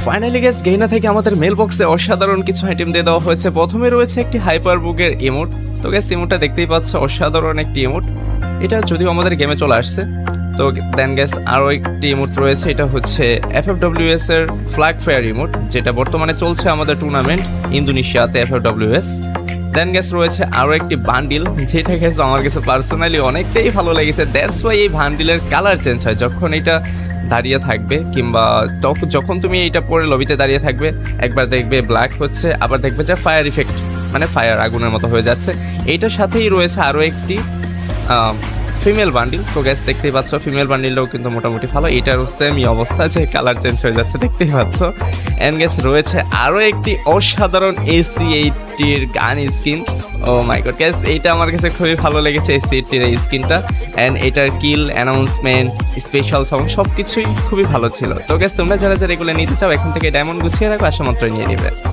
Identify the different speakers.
Speaker 1: Finally gas গেইনা থেকে আমাদের mail বক্সে অসাধারণ কিছু আইটেম দিয়ে দেওয়া হয়েছে। প্রথমে রয়েছে একটি হাইপার বুকের ইমোট। তো গ্যাস ইমোটটা দেখতেই পাচ্ছ, অসাধারণ একটি ইমোট। এটা যদিও আমাদের গেমে চলে আসছে। তো দেন গ্যাস আরও একটি ইমোট রয়েছে, এটা হচ্ছে FFWS এর ফ্ল্যাগ ফায়ার ইমোট, যেটা বর্তমানে চলছে আমাদের টুর্নামেন্ট ইন্দোনেশিয়াতে FFWS। দেন গ্যাস রয়েছে আরও একটি বান্ডিল, যেটা গ্যাস আমার কাছে পার্সোনালি অনেকটাই ভালো লেগেছে। দ্যাটস ওয়াই এই বান্ডিলের কালার চেঞ্জ হয় যখন এটা দাঁড়িয়ে থাকবে, কিংবা যখন তুমি এইটা পরে লবিতে দাঁড়িয়ে থাকবে, একবার দেখবে ব্ল্যাক হচ্ছে, আবার দেখবে যে ফায়ার ইফেক্ট, মানে ফায়ার আগুনের মতো হয়ে যাচ্ছে। এইটার সাথেই রয়েছে আরও একটি ফিমেল বান্ডিল। তো গ্যাস দেখতেই পাচ্ছ, ফিমেল বান্ডিলটাও কিন্তু মোটামুটি ভালো। এটারও সেমই অবস্থা, যে কালার চেঞ্জ হয়ে যাচ্ছে, দেখতেই পাচ্ছ। অ্যান্ড গ্যাস রয়েছে আরও একটি অসাধারণ AC-80 গান স্কিন। ও মাই গড গ্যাস, এইটা আমার কাছে খুবই ভালো লেগেছে, AC-80 এই স্কিনটা। অ্যান্ড এটার কিল, অ্যানাউন্সমেন্ট, স্পেশাল সং সব কিছুই খুবই ভালো ছিল। তো গ্যাস তোমরা যারা যারা এগুলো নিতে চাও, এখন থেকে ডায়মন্ড গুছিয়ে রাখো, আসা মাত্রই নিয়ে নেবে।